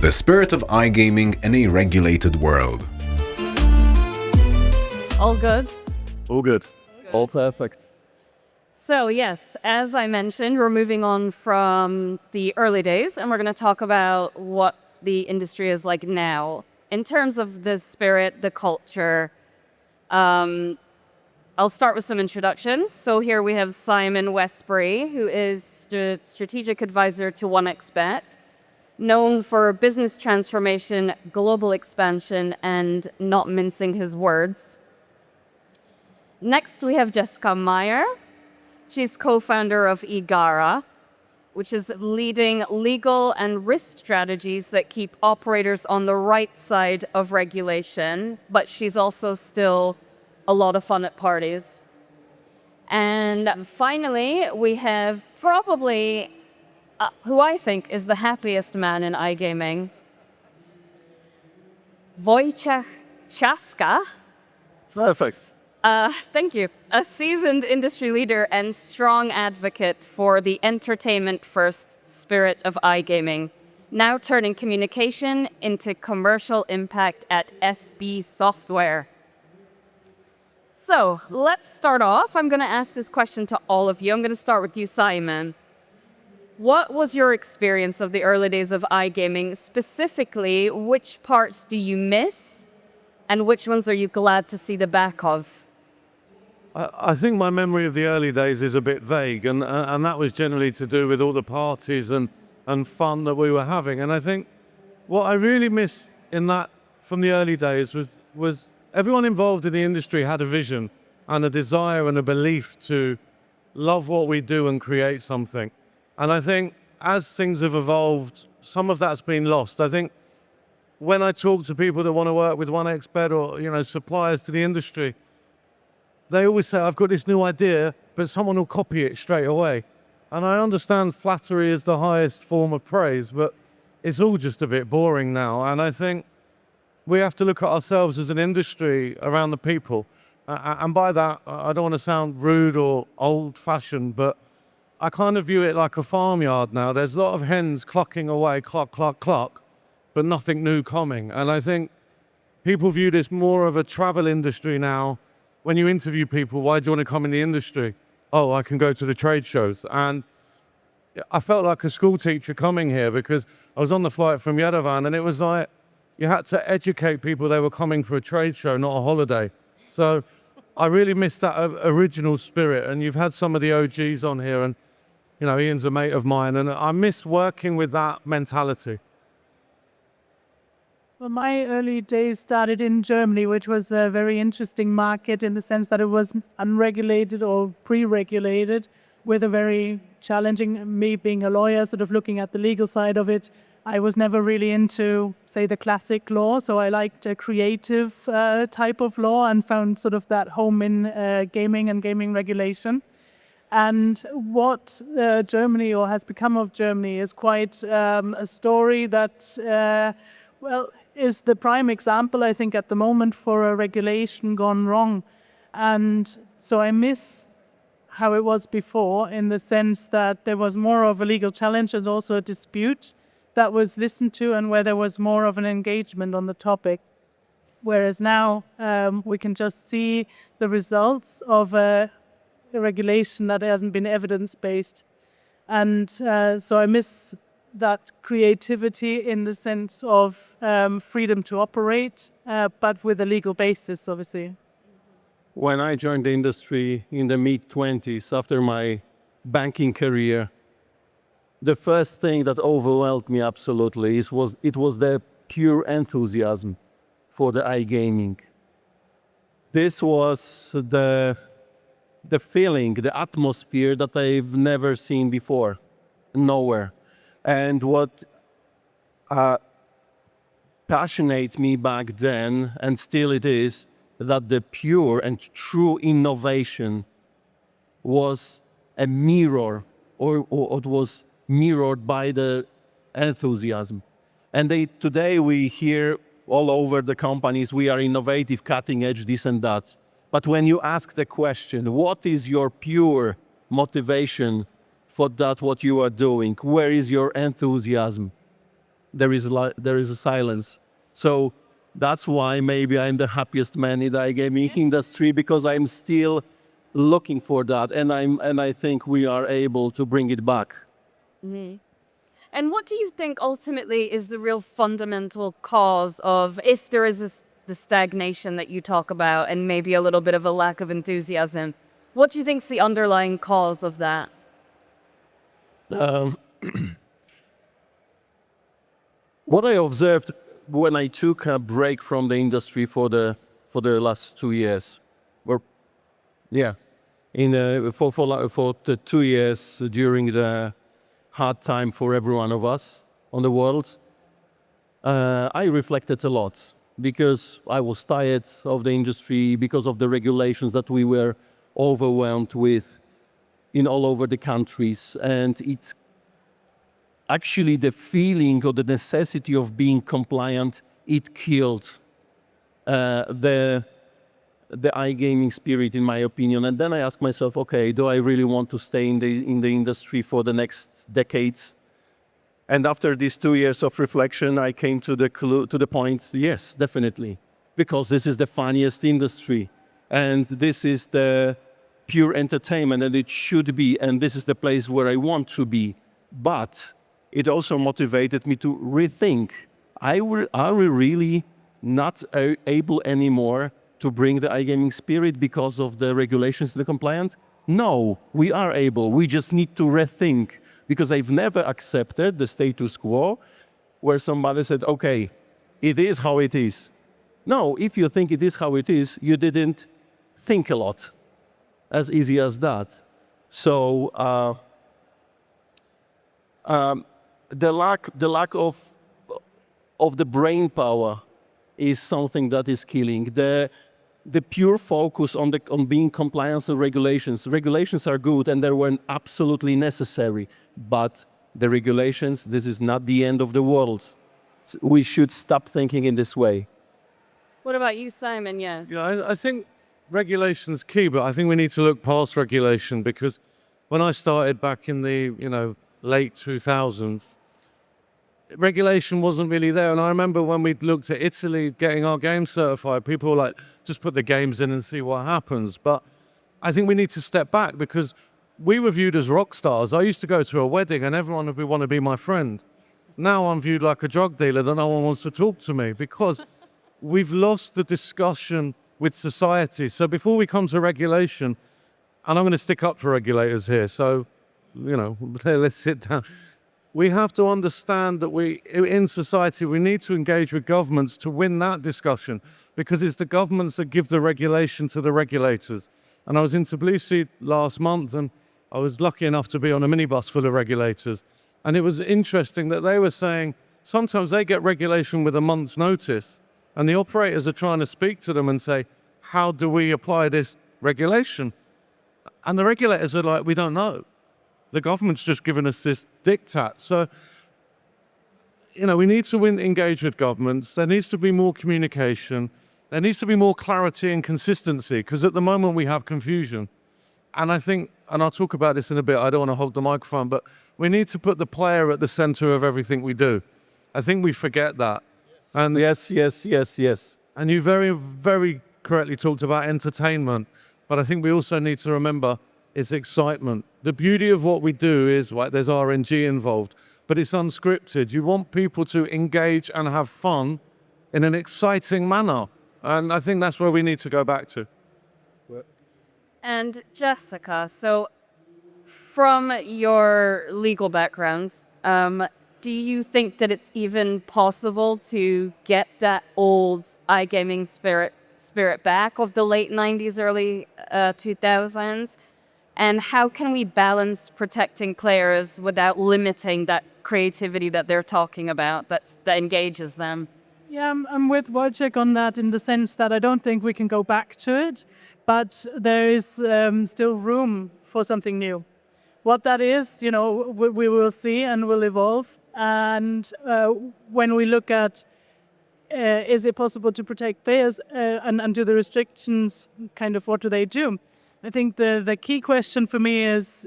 The spirit of iGaming in a regulated world. All good? All good. All perfect. So yes, as I mentioned, we're moving on from the early days and we're going to talk about what the industry is like now. In terms of the spirit, the culture, I'll start with some introductions. So here we have Simon Westbury, who is the strategic advisor to 1xBet, known for business transformation, global expansion, and not mincing his words. Next, we have Jessica Majer. She's co-founder of EGARA, which is leading legal and risk strategies that keep operators on the right side of regulation, but she's also still a lot of fun at parties. And finally, we have probably who I think is the happiest man in iGaming, Wojciech Trzaska. Perfect. Thank you. A seasoned industry leader and strong advocate for the entertainment-first spirit of iGaming, now turning communication into commercial impact at SB Software. So let's start off. I'm going to ask this question to all of you. I'm going to start with you, Simon. What was your experience of the early days of iGaming? Specifically, which parts do you miss and which ones are you glad to see the back of? I think my memory of the early days is a bit vague, and that was generally to do with all the parties and fun that we were having. And I think what I really miss in that from the early days was everyone involved in the industry had a vision and a desire and a belief to love what we do and create something. And I think as things have evolved, some of that's been lost. I think when I talk to people that want to work with 1xBet or suppliers to the industry, they always say, I've got this new idea, but someone will copy it straight away. And I understand flattery is the highest form of praise, but it's all just a bit boring now. And I think we have to look at ourselves as an industry around the people. And by that, I don't want to sound rude or old-fashioned, but I kind of view it like a farmyard now. There's a lot of hens clucking away, cluck, cluck, cluck, but nothing new coming. And I think people view this more of a travel industry now. When you interview people, why do you want to come in the industry? Oh, I can go to the trade shows. And I felt like a school teacher coming here because I was on the flight from Yerevan and it was like you had to educate people they were coming for a trade show, not a holiday. So I really missed that original spirit. And you've had some of the OGs on here and, Ian's a mate of mine. And I miss working with that mentality. Well, my early days started in Germany, which was a very interesting market in the sense that it was unregulated or pre-regulated, with a very challenging, me being a lawyer, sort of looking at the legal side of it. I was never really into, say, the classic law, so I liked a creative type of law and found sort of that home in gaming and gaming regulation. And what Germany, or has become of Germany, is quite a story that, is the prime example, I think, at the moment for a regulation gone wrong. And so I miss how it was before in the sense that there was more of a legal challenge and also a dispute that was listened to and where there was more of an engagement on the topic. Whereas now we can just see the results of a regulation that hasn't been evidence-based. And so I miss that creativity in the sense of freedom to operate, but with a legal basis, obviously. When I joined the industry in the mid-20s, after my banking career, the first thing that overwhelmed me absolutely was the pure enthusiasm for the iGaming. This was the feeling, the atmosphere that I've never seen before, nowhere. And what passionated me back then, and still it is, that the pure and true innovation was a mirror, or it was mirrored by the enthusiasm. And today we hear all over the companies, we are innovative, cutting edge, this and that. But when you ask the question, what is your pure motivation for that, what you are doing? Where is your enthusiasm? there is a silence. So that's why maybe I'm the happiest man in the iGaming industry, because I'm still looking for that, and I think we are able to bring it back. And what do you think ultimately is the real fundamental cause of, if there is the stagnation that you talk about and maybe a little bit of a lack of enthusiasm, what do you think is the underlying cause of that? What I observed when I took a break from the industry for the last 2 years, or yeah, for the 2 years during the hard time for every one of us on the world, I reflected a lot, because I was tired of the industry, because of the regulations that we were overwhelmed with in all over the countries, and it's actually the feeling or the necessity of being compliant. It killed the iGaming spirit, in my opinion. And then I asked myself, okay, do I really want to stay in the industry for the next decades? And after these 2 years of reflection, I came to the point, yes, definitely, because this is the funniest industry, and this is the pure entertainment, and it should be, and this is the place where I want to be. But it also motivated me to rethink, are we really not able anymore to bring the iGaming spirit because of the regulations, the compliant? No, we are able. We just need to rethink, because I've never accepted the status quo where somebody said, okay, it is how it is. No, if you think it is how it is, you didn't think a lot. As easy as that. So the lack of the brain power is something that is killing. The pure focus on being compliant with regulations. Regulations are good, and they were absolutely necessary. But the regulations, this is not the end of the world. We should stop thinking in this way. What about you, Simon? Yes. Yeah, I think regulation's key, but I think we need to look past regulation, because when I started back in the late 2000s, regulation wasn't really there. And I remember when we looked at Italy getting our game certified, people were like, just put the games in and see what happens. But I think we need to step back, because we were viewed as rock stars. I used to go to a wedding and everyone would want to be my friend. Now I'm viewed like a drug dealer that no one wants to talk to me, because we've lost the discussion with society. So before we come to regulation, and I'm going to stick up for regulators here, so, let's sit down. We have to understand that in society, we need to engage with governments to win that discussion, because it's the governments that give the regulation to the regulators. And I was in Tbilisi last month, and I was lucky enough to be on a minibus full of regulators. And it was interesting that they were saying sometimes they get regulation with a month's notice, and the operators are trying to speak to them and say, how do we apply this regulation? And the regulators are like, we don't know. The government's just given us this diktat. So, we need to engage with governments. There needs to be more communication. There needs to be more clarity and consistency, because at the moment we have confusion. And I think, and I'll talk about this in a bit, I don't want to hold the microphone, but we need to put the player at the center of everything we do. I think we forget that. Yes. And yes. And you very, very correctly talked about entertainment, but I think we also need to remember it's excitement. The beauty of what we do is, right, there's RNG involved, but it's unscripted. You want people to engage and have fun in an exciting manner. And I think that's where we need to go back to. And Jessica, so from your legal background, do you think that it's even possible to get that old iGaming spirit back of the late 90s, early 2000s? And how can we balance protecting players without limiting that creativity that they're talking about that engages them? Yeah, I'm with Wojciech on that, in the sense that I don't think we can go back to it, but there is still room for something new. What that is, we will see and will evolve. And when we look at is it possible to protect players and do the restrictions, kind of what do they do? I think the key question for me is,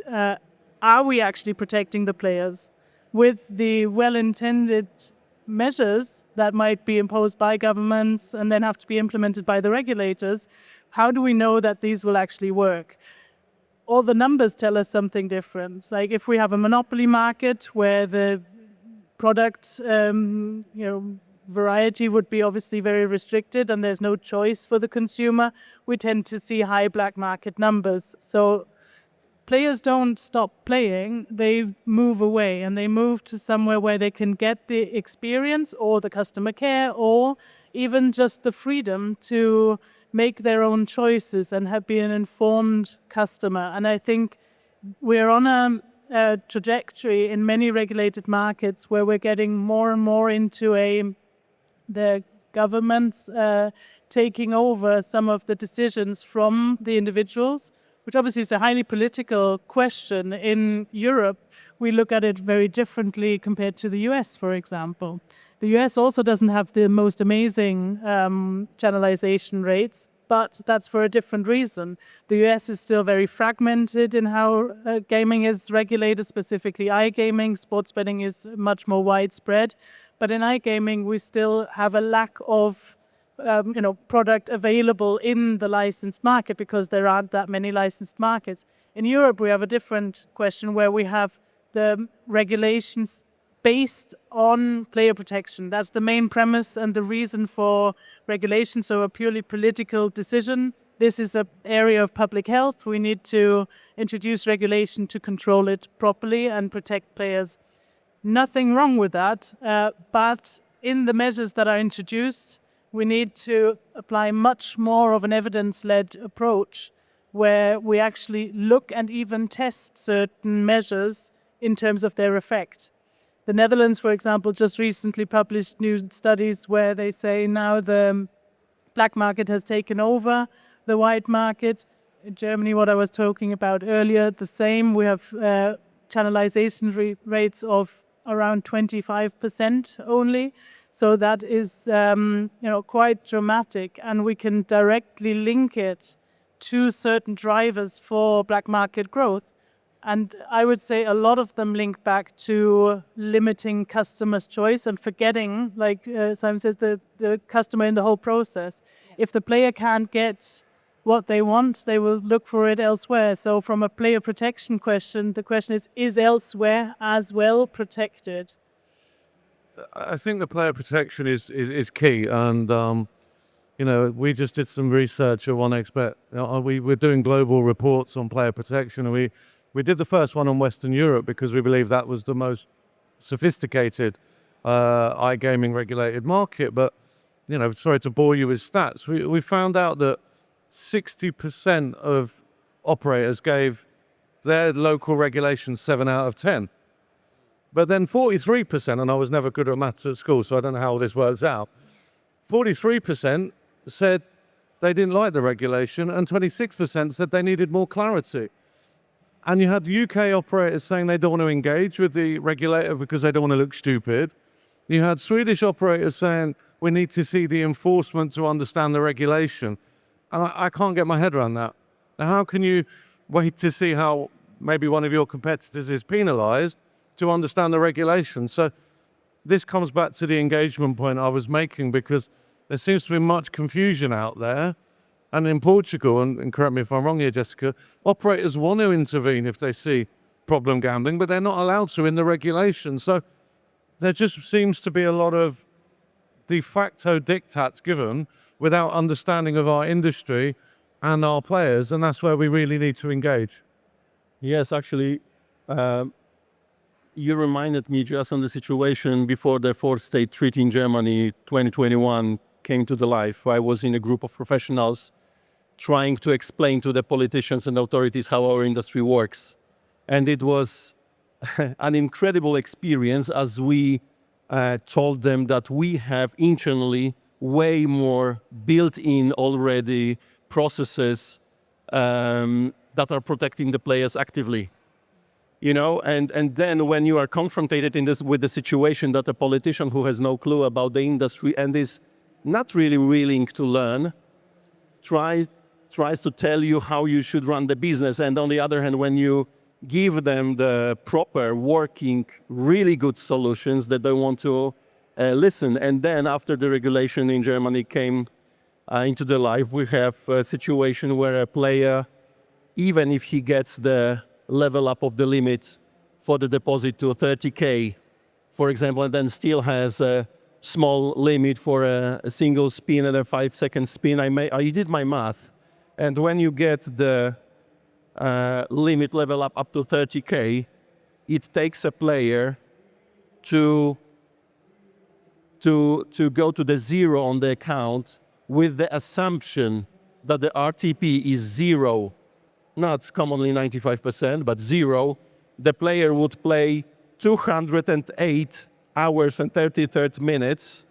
are we actually protecting the players? With the well-intended measures that might be imposed by governments and then have to be implemented by the regulators, how do we know that these will actually work? All the numbers tell us something different. Like if we have a monopoly market where the product variety would be obviously very restricted and there's no choice for the consumer, we tend to see high black market numbers. So players don't stop playing, they move away and they move to somewhere where they can get the experience or the customer care or even just the freedom to make their own choices and be an informed customer. And I think we're on a trajectory in many regulated markets where we're getting more and more into the governments taking over some of the decisions from the individuals, which obviously is a highly political question. In Europe, we look at it very differently compared to the US, for example. The US also doesn't have the most amazing channelization rates, but that's for a different reason. The US is still very fragmented in how gaming is regulated, specifically iGaming. Sports betting is much more widespread. But in iGaming, we still have a lack of product available in the licensed market because there aren't that many licensed markets. In Europe, we have a different question where we have the regulations based on player protection. That's the main premise and the reason for regulation, so a purely political decision. This is an area of public health. We need to introduce regulation to control it properly and protect players. Nothing wrong with that, but in the measures that are introduced, we need to apply much more of an evidence-led approach where we actually look and even test certain measures in terms of their effect. The Netherlands, for example, just recently published new studies where they say now the black market has taken over the white market. In Germany, what I was talking about earlier, the same. We have channelization rates of around 25% only. So that is quite dramatic, and we can directly link it to certain drivers for black market growth. And I would say a lot of them link back to limiting customers' choice and forgetting, like Simon says, the customer in the whole process. If the player can't get what they want, they will look for it elsewhere. So from a player protection question, the question is elsewhere as well protected? I think the player protection is key, and we just did some research at OneXBet. We're doing global reports on player protection, and we did the first one on Western Europe because we believe that was the most sophisticated iGaming regulated market. But sorry to bore you with stats. We found out that 60% of operators gave their local regulation 7 out of 10. But then 43%, and I was never good at maths at school, so I don't know how this works out, 43% said they didn't like the regulation, and 26% said they needed more clarity. And you had UK operators saying they don't want to engage with the regulator because they don't want to look stupid. You had Swedish operators saying we need to see the enforcement to understand the regulation. And I can't get my head around that. Now, how can you wait to see how maybe one of your competitors is penalized to understand the regulation? So this comes back to the engagement point I was making, because there seems to be much confusion out there. And in Portugal, and correct me if I'm wrong here, Jessica, operators want to intervene if they see problem gambling, but they're not allowed to in the regulation. So there just seems to be a lot of de facto diktats given without understanding of our industry and our players, and that's where we really need to engage. Yes, actually, you reminded me just on the situation before the fourth state treaty in Germany 2021 came to the life. I was in a group of professionals trying to explain to the politicians and authorities how our industry works. And it was an incredible experience as we told them that we have internally way more built-in already processes that are protecting the players actively. And then when you are confronted with the situation that a politician who has no clue about the industry and is not really willing to learn tries to tell you how you should run the business, and on the other hand, when you give them the proper working, really good solutions that they want to listen. And then after the regulation in Germany came into the life, we have a situation where a player, even if he gets the level up of the limit for the deposit to 30K, for example, and then still has a small limit for a single spin and a 5-second spin, I did my math. And when you get the limit level up to 30K, it takes a player to go to the zero on the account with the assumption that the RTP is zero, not commonly 95%, but zero. The player would play 208 hours and 33 minutes,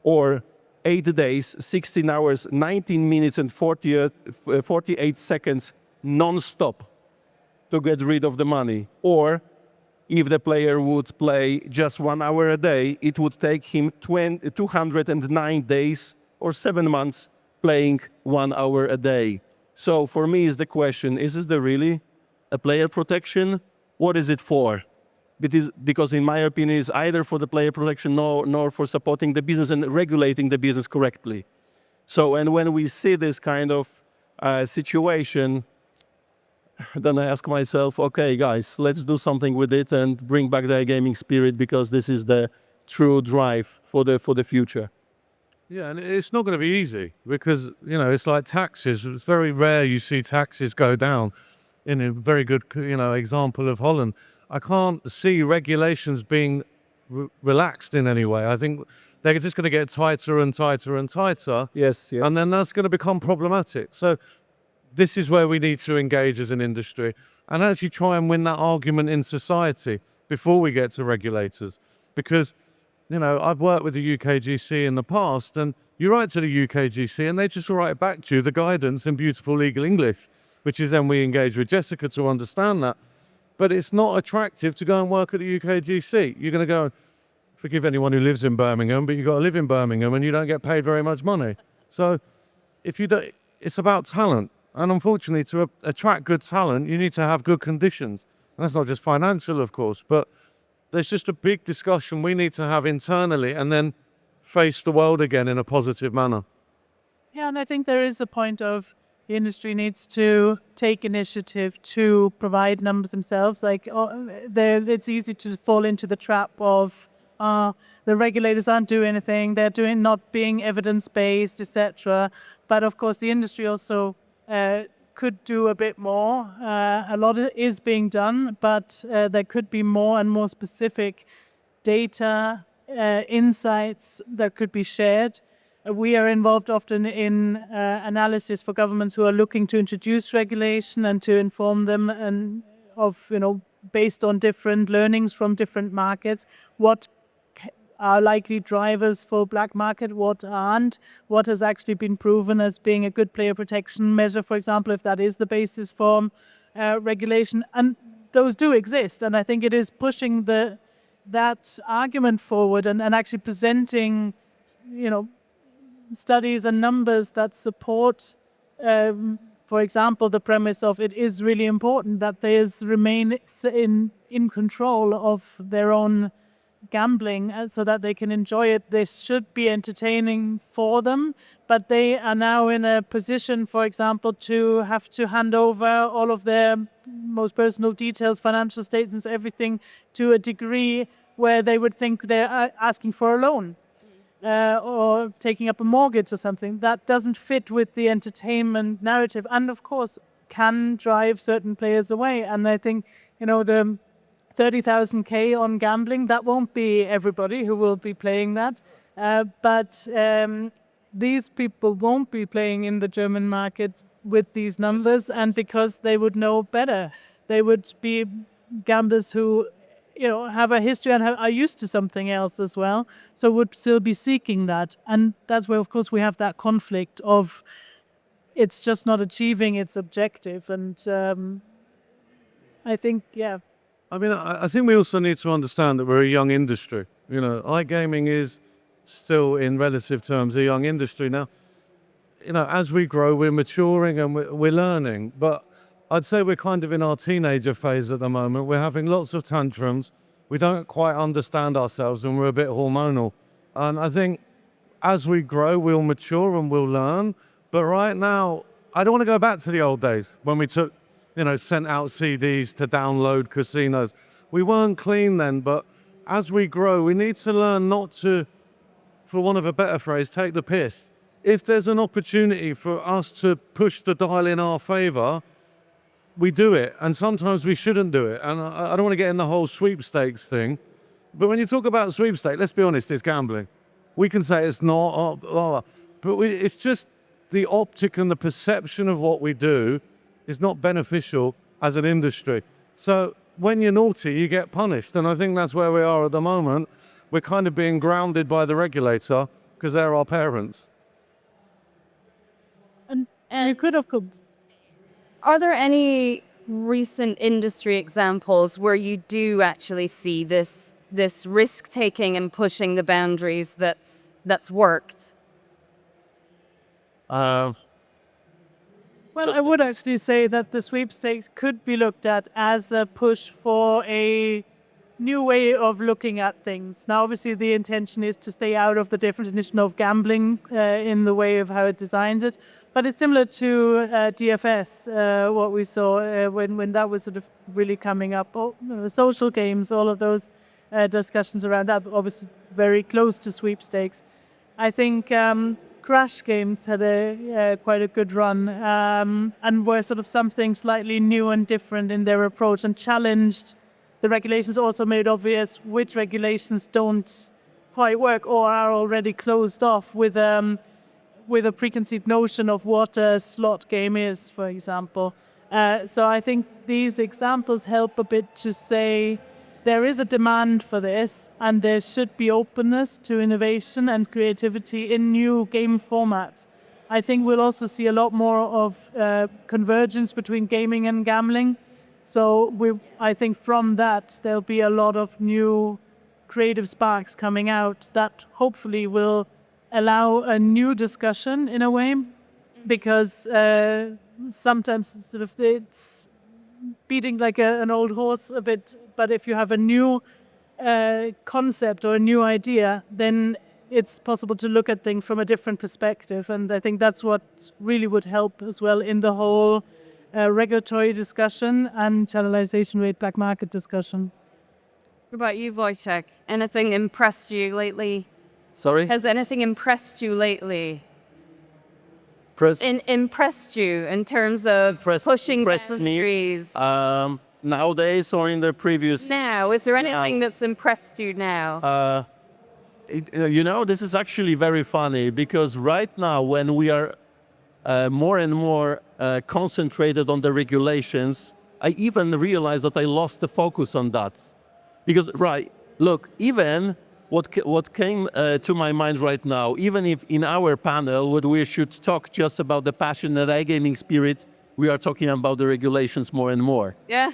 or 8 days, 16 hours, 19 minutes and 48 seconds non-stop to get rid of the money. Or if the player would play just 1 hour a day, it would take him 209 days or 7 months playing 1 hour a day. So for me is the question, is this really a player protection? What is it for? Because in my opinion, it's either for the player protection nor for supporting the business and regulating the business correctly. So, and when we see this kind of situation, then I ask myself, okay, guys, let's do something with it and bring back the iGaming spirit, because this is the true drive for the future. Yeah, and it's not going to be easy because, you know, it's like taxes. It's very rare you see taxes go down. In a very good, example of Holland, I can't see regulations being relaxed in any way. I think they're just going to get tighter and tighter and tighter. Yes. And then that's going to become problematic. So this is where we need to engage as an industry and actually try and win that argument in society before we get to regulators. Because, I've worked with the UKGC in the past, and you write to the UKGC and they just write back to you the guidance in beautiful legal English, which is then we engage with Jessica to understand that. But it's not attractive to go and work at the UKGC. You're going to go, forgive anyone who lives in Birmingham, but you've got to live in Birmingham and you don't get paid very much money. So if you don't, it's about talent. And unfortunately, to attract good talent, you need to have good conditions. And that's not just financial, of course, but there's just a big discussion we need to have internally and then face the world again in a positive manner. Yeah, and I think there is a point of the industry needs to take initiative to provide numbers themselves. It's easy to fall into the trap of the regulators aren't doing anything, they're not being evidence-based, etc. But of course, the industry also could do a bit more. A lot is being done, but there could be more and more specific data, insights that could be shared. We are involved often in analysis for governments who are looking to introduce regulation and to inform them and based on different learnings from different markets, what are likely drivers for black market, what aren't, what has actually been proven as being a good player protection measure, for example, if that is the basis for regulation. And those do exist. And I think it is pushing that argument forward and actually presenting, studies and numbers that support, for example, the premise of it is really important that players remain in control of their own gambling so that they can enjoy it. This should be entertaining for them, but they are now in a position, for example, to have to hand over all of their most personal details, financial statements, everything, to a degree where they would think they're asking for a loan. Or taking up a mortgage or something. That doesn't fit with the entertainment narrative, and of course can drive certain players away. And I think the 30,000 on gambling, that won't be everybody who will be playing that, but these people won't be playing in the German market with these numbers, and because they would know better, they would be gamblers who have a history and are used to something else as well, so would still be seeking that. And that's where, of course, we have that conflict of it's just not achieving its objective. And I think, yeah. I mean, I think we also need to understand that we're a young industry. iGaming is still, in relative terms, a young industry. Now, as we grow, we're maturing and we're learning, but I'd say we're kind of in our teenager phase at the moment. We're having lots of tantrums. We don't quite understand ourselves and we're a bit hormonal. And I think as we grow, we'll mature and we'll learn. But right now, I don't want to go back to the old days when we took, sent out CDs to download casinos. We weren't clean then, but as we grow, we need to learn not to, for want of a better phrase, take the piss. If there's an opportunity for us to push the dial in our favor, we do it. And sometimes we shouldn't do it. And I don't want to get in the whole sweepstakes thing. But when you talk about sweepstakes, let's be honest, it's gambling. We can say it's not, but it's just the optic and the perception of what we do is not beneficial as an industry. So when you're naughty, you get punished. And I think that's where we are at the moment. We're kind of being grounded by the regulator because they're our parents. And you could have Are there any recent industry examples where you do actually see this risk taking and pushing the boundaries that's worked? Well, I would actually say that the sweepstakes could be looked at as a push for a new way of looking at things. Now, obviously, the intention is to stay out of the definition of gambling in the way of how it designed it. But it's similar to DFS, what we saw when that was sort of really coming up. Social games, all of those discussions around that, obviously very close to sweepstakes. I think Crash games had quite a good run and were sort of something slightly new and different in their approach and challenged the regulations, also made obvious which regulations don't quite work or are already closed off with a preconceived notion of what a slot game is, for example. So I think these examples help a bit to say there is a demand for this and there should be openness to innovation and creativity in new game formats. I think we'll also see a lot more of convergence between gaming and gambling. So I think from that, there'll be a lot of new creative sparks coming out that hopefully will allow a new discussion in a way, because sometimes sort of it's beating like an old horse a bit. But if you have a new concept or a new idea, then it's possible to look at things from a different perspective. And I think that's what really would help as well in the whole regulatory discussion and channelization rate black market discussion. What about you, Wojciech? Anything impressed you lately? Sorry? Has anything impressed you lately? Impressed you in terms of pushing boundaries? Nowadays or in the previous... Now, is there anything that's impressed you now? This is actually very funny because right now when we are more and more concentrated on the regulations, I even realized that I lost the focus on that. Because, even what came to my mind right now, even if in our panel, what we should talk just about the passionate iGaming spirit, we are talking about the regulations more and more. Yeah.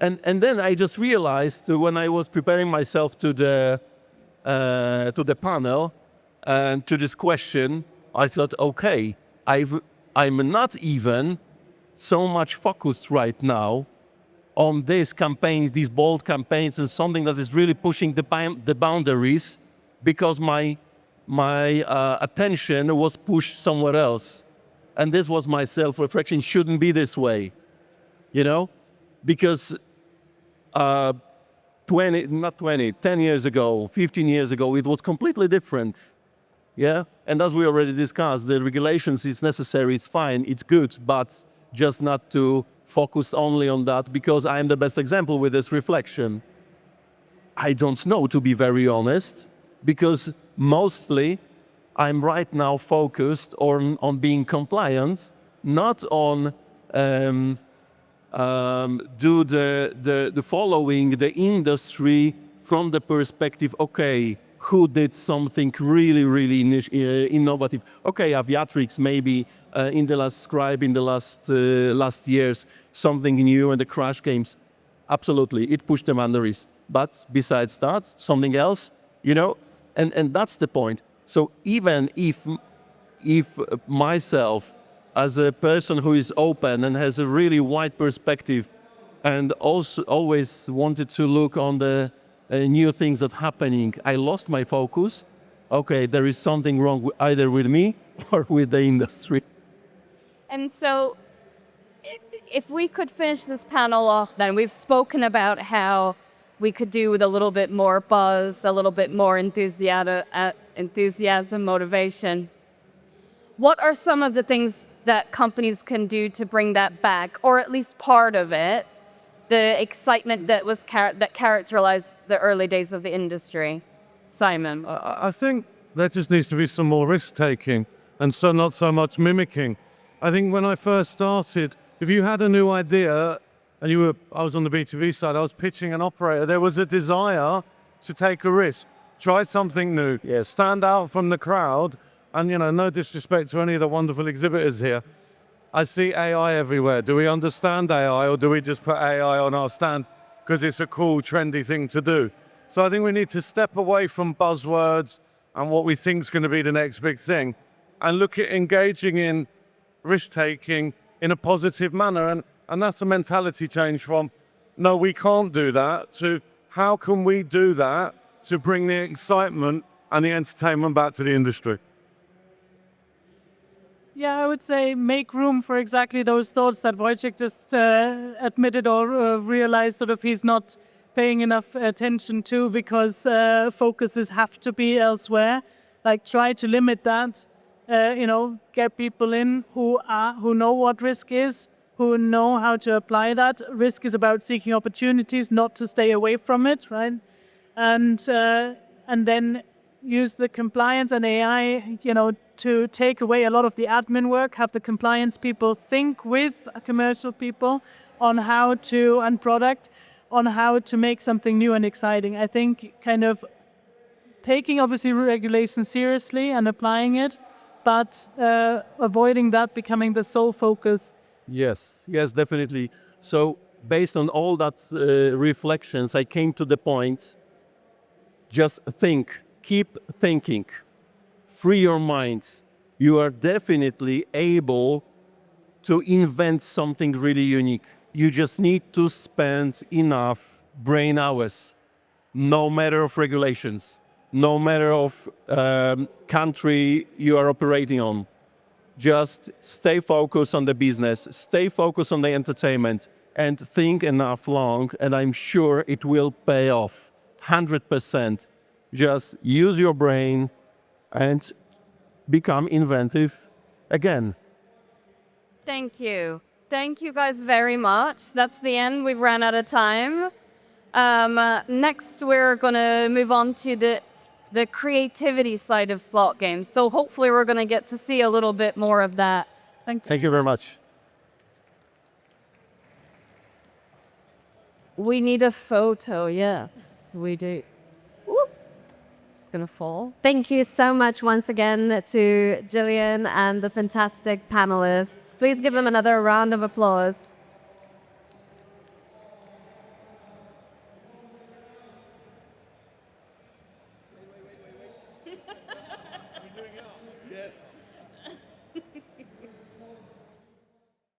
And then I just realized when I was preparing myself to the panel and to this question, I thought, okay, I'm not even so much focused right now on these campaigns, these bold campaigns, and something that is really pushing the boundaries, because my attention was pushed somewhere else. And this was my self-reflection. Shouldn't be this way, because 10 years ago, 15 years ago, it was completely different. Yeah, and as we already discussed, the regulations is necessary, it's fine, it's good, but just not to focus only on that, because I'm the best example with this reflection. I don't know, to be very honest, because mostly I'm right now focused on being compliant, not on do the following the industry from the perspective, okay, who did something really, really innovative. Okay, Aviatrix maybe in the last Scribe, in the last years, something new, and the Crash games, absolutely, it pushed the boundaries. But besides that, something else, and that's the point. So even if myself, as a person who is open and has a really wide perspective, and also always wanted to look on the new things that happening, I lost my focus. okay, there is something wrong either with me or with the industry. And so, if we could finish this panel off, then we've spoken about how we could do with a little bit more buzz, a little bit more enthusiasm, motivation. What are some of the things that companies can do to bring that back, or at least part of it, the excitement that was that characterized the early days of the industry? Simon. I think there just needs to be some more risk taking, and so not so much mimicking. I think when I first started, if you had a new idea and I was on the B2B side, I was pitching an operator, there was a desire to take a risk, try something new, Yes. stand out from the crowd. And, no disrespect to any of the wonderful exhibitors here, I see AI everywhere. Do we understand AI, or do we just put AI on our stand because it's a cool, trendy thing to do? So I think we need to step away from buzzwords and what we think is going to be the next big thing, and look at engaging in risk-taking in a positive manner. And that's a mentality change from, no, we can't do that, to how can we do that to bring the excitement and the entertainment back to the industry? Yeah, I would say make room for exactly those thoughts that Wojciech just admitted or realized sort of he's not paying enough attention to, because focuses have to be elsewhere. Like, try to limit that, get people in who know what risk is, who know how to apply that. Risk is about seeking opportunities, not to stay away from it, right? And then use the compliance and AI, to take away a lot of the admin work, have the compliance people think with commercial people on how to, and product, on how to make something new and exciting. I think kind of taking obviously regulation seriously and applying it, but avoiding that becoming the sole focus. Yes, definitely. So based on all that reflections, I came to the point, just think, keep thinking, free your mind. You are definitely able to invent something really unique. You just need to spend enough brain hours, no matter of regulations, no matter of country you are operating on. Just stay focused on the business, stay focused on the entertainment, and think enough long, and I'm sure it will pay off 100%. Just use your brain and become inventive again. Thank you. Thank you guys very much. That's the end. We've ran out of time. Next, we're going to move on to the creativity side of slot games. So hopefully we're going to get to see a little bit more of that. Thank you very much. We need a photo. Yes, we do. Whoop. It's going to fall. Thank you so much once again to Jillian and the fantastic panelists. Please give them another round of applause.